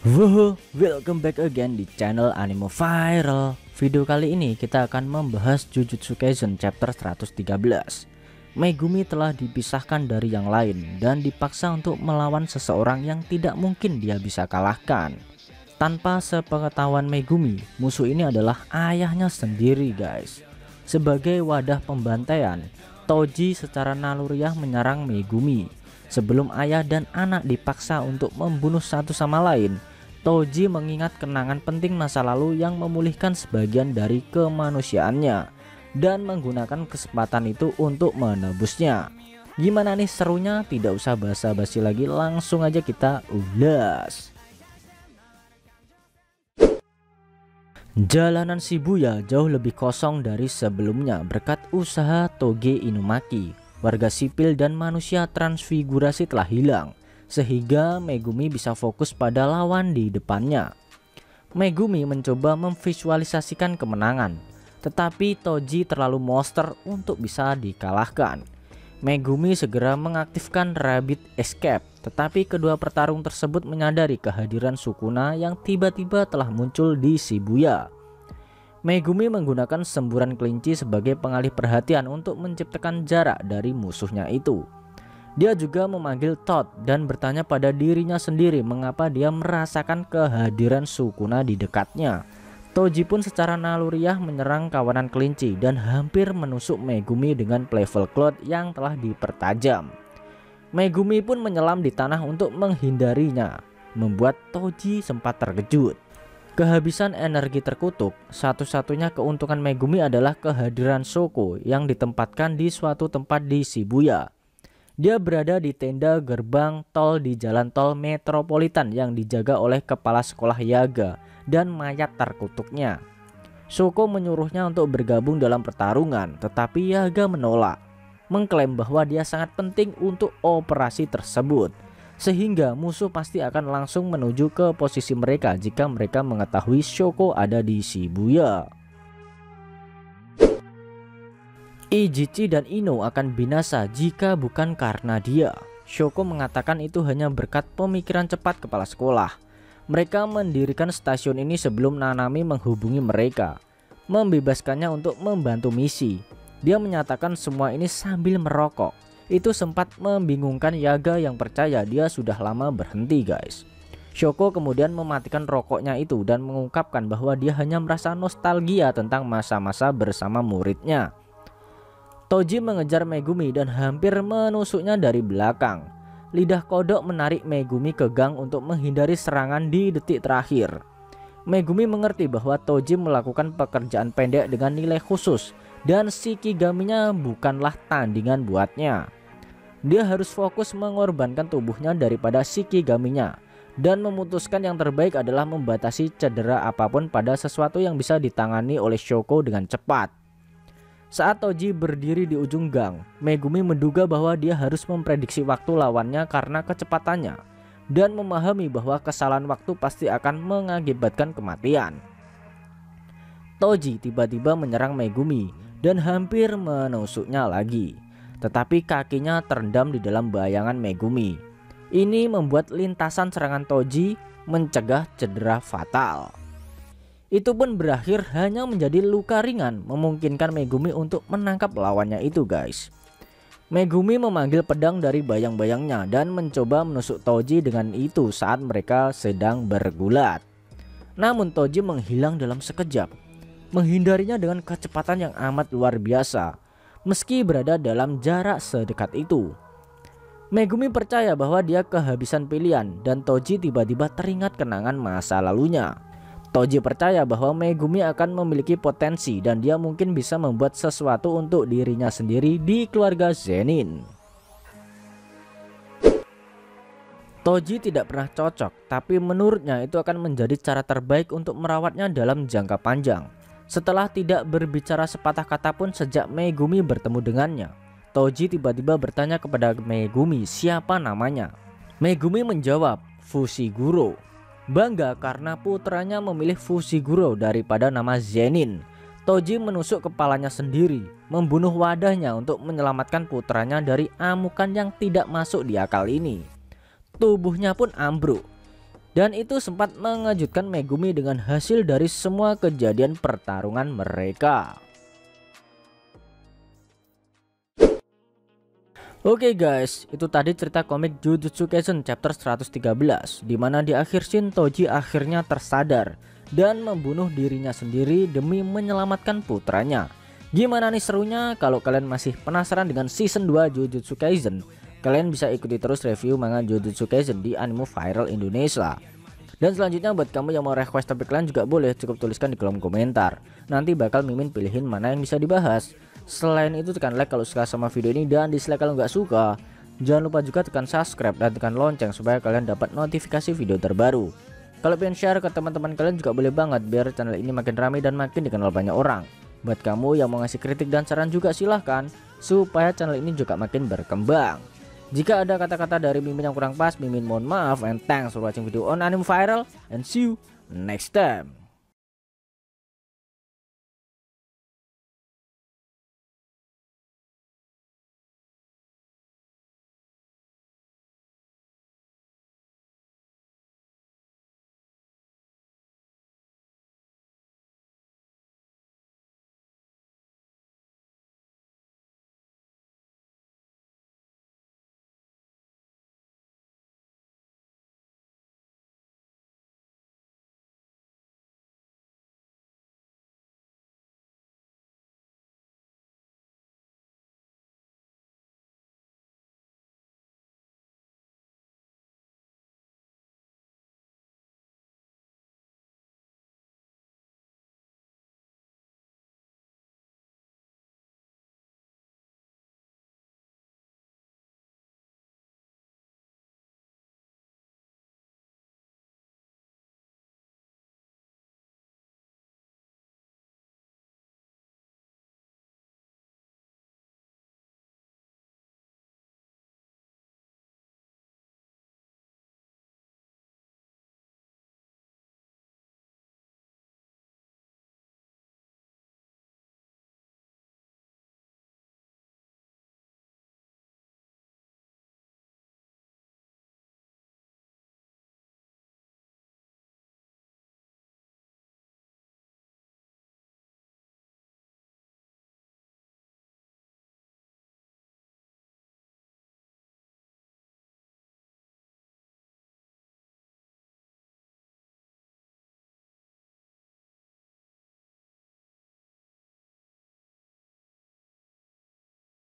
Woho, welcome back again di channel Anime Viral. Video kali ini kita akan membahas Jujutsu Kaisen chapter 113. Megumi telah dipisahkan dari yang lain dan dipaksa untuk melawan seseorang yang tidak mungkin dia bisa kalahkan. Tanpa sepengetahuan Megumi, musuh ini adalah ayahnya sendiri guys. Sebagai wadah pembantaian, Toji secara naluriah menyerang Megumi. Sebelum ayah dan anak dipaksa untuk membunuh satu sama lain, Toji mengingat kenangan penting masa lalu yang memulihkan sebagian dari kemanusiaannya dan menggunakan kesempatan itu untuk menebusnya. Gimana nih serunya? Tidak usah basa-basi lagi, langsung aja kita ulas. Jalanan Shibuya jauh lebih kosong dari sebelumnya berkat usaha Toge Inumaki. Warga sipil dan manusia transfigurasi telah hilang, sehingga Megumi bisa fokus pada lawan di depannya. Megumi mencoba memvisualisasikan kemenangan, tetapi Toji terlalu monster untuk bisa dikalahkan. Megumi segera mengaktifkan Rabbit Escape, tetapi kedua petarung tersebut menyadari kehadiran Sukuna yang tiba-tiba telah muncul di Shibuya. Megumi menggunakan semburan kelinci sebagai pengalih perhatian untuk menciptakan jarak dari musuhnya itu. Dia juga memanggil Todd dan bertanya pada dirinya sendiri mengapa dia merasakan kehadiran Sukuna di dekatnya. Toji pun secara naluriah menyerang kawanan kelinci dan hampir menusuk Megumi dengan Level Cloud yang telah dipertajam. Megumi pun menyelam di tanah untuk menghindarinya, membuat Toji sempat terkejut. Kehabisan energi terkutuk, satu-satunya keuntungan Megumi adalah kehadiran Shoko yang ditempatkan di suatu tempat di Shibuya. Dia berada di tenda gerbang tol di jalan tol metropolitan yang dijaga oleh kepala sekolah Yaga dan mayat terkutuknya. Shoko menyuruhnya untuk bergabung dalam pertarungan, tetapi Yaga menolak, mengklaim bahwa dia sangat penting untuk operasi tersebut, sehingga musuh pasti akan langsung menuju ke posisi mereka jika mereka mengetahui Shoko ada di Shibuya. Ijichi dan Ino akan binasa jika bukan karena dia. Shoko mengatakan itu hanya berkat pemikiran cepat kepala sekolah. Mereka mendirikan stasiun ini sebelum Nanami menghubungi mereka, membebaskannya untuk membantu misi. Dia menyatakan semua ini sambil merokok. Itu sempat membingungkan Yaga yang percaya dia sudah lama berhenti guys. Shoko kemudian mematikan rokoknya itu dan mengungkapkan bahwa dia hanya merasa nostalgia tentang masa-masa bersama muridnya. Toji mengejar Megumi dan hampir menusuknya dari belakang. Lidah kodok menarik Megumi ke gang untuk menghindari serangan di detik terakhir. Megumi mengerti bahwa Toji melakukan pekerjaan pendek dengan nilai khusus dan Shikigaminya bukanlah tandingan buatnya. Dia harus fokus mengorbankan tubuhnya daripada Shikigaminya dan memutuskan yang terbaik adalah membatasi cedera apapun pada sesuatu yang bisa ditangani oleh Shoko dengan cepat. Saat Toji berdiri di ujung gang, Megumi menduga bahwa dia harus memprediksi waktu lawannya karena kecepatannya dan memahami bahwa kesalahan waktu pasti akan mengakibatkan kematian. Toji tiba-tiba menyerang Megumi dan hampir menusuknya lagi, tetapi kakinya terendam di dalam bayangan Megumi. Ini membuat lintasan serangan Toji mencegah cedera fatal. Itu pun berakhir hanya menjadi luka ringan, memungkinkan Megumi untuk menangkap lawannya itu guys. Megumi memanggil pedang dari bayang-bayangnya dan mencoba menusuk Toji dengan itu saat mereka sedang bergulat. Namun Toji menghilang dalam sekejap, menghindarinya dengan kecepatan yang amat luar biasa, meski berada dalam jarak sedekat itu. Megumi percaya bahwa dia kehabisan pilihan dan Toji tiba-tiba teringat kenangan masa lalunya. Toji percaya bahwa Megumi akan memiliki potensi dan dia mungkin bisa membuat sesuatu untuk dirinya sendiri di keluarga Zenin. Toji tidak pernah cocok, tapi menurutnya itu akan menjadi cara terbaik untuk merawatnya dalam jangka panjang. Setelah tidak berbicara sepatah kata pun sejak Megumi bertemu dengannya, Toji tiba-tiba bertanya kepada Megumi siapa namanya. Megumi menjawab, Fushiguro. Bangga karena putranya memilih Fushiguro daripada nama Zenin, Toji menusuk kepalanya sendiri, membunuh wadahnya untuk menyelamatkan putranya dari amukan yang tidak masuk di akal ini. Tubuhnya pun ambruk. Dan itu sempat mengejutkan Megumi dengan hasil dari semua kejadian pertarungan mereka. Oke guys, itu tadi cerita komik Jujutsu Kaisen chapter 113, dimana di akhir scene Toji akhirnya tersadar dan membunuh dirinya sendiri demi menyelamatkan putranya. Gimana nih serunya? Kalau kalian masih penasaran dengan season 2 Jujutsu Kaisen, kalian bisa ikuti terus review manga Jujutsu Kaisen di Anime Viral Indonesia. Dan selanjutnya buat kamu yang mau request topik kalian juga boleh, cukup tuliskan di kolom komentar. Nanti bakal Mimin pilihin mana yang bisa dibahas. Selain itu tekan like kalau suka sama video ini, dan dislike kalau nggak suka. Jangan lupa juga tekan subscribe dan tekan lonceng supaya kalian dapat notifikasi video terbaru. Kalau pengen share ke teman-teman kalian juga boleh banget, biar channel ini makin ramai dan makin dikenal banyak orang. Buat kamu yang mau ngasih kritik dan saran juga silahkan, supaya channel ini juga makin berkembang. Jika ada kata-kata dari Mimin yang kurang pas, Mimin mohon maaf, and thanks for watching video on Anime Viral, and see you next time.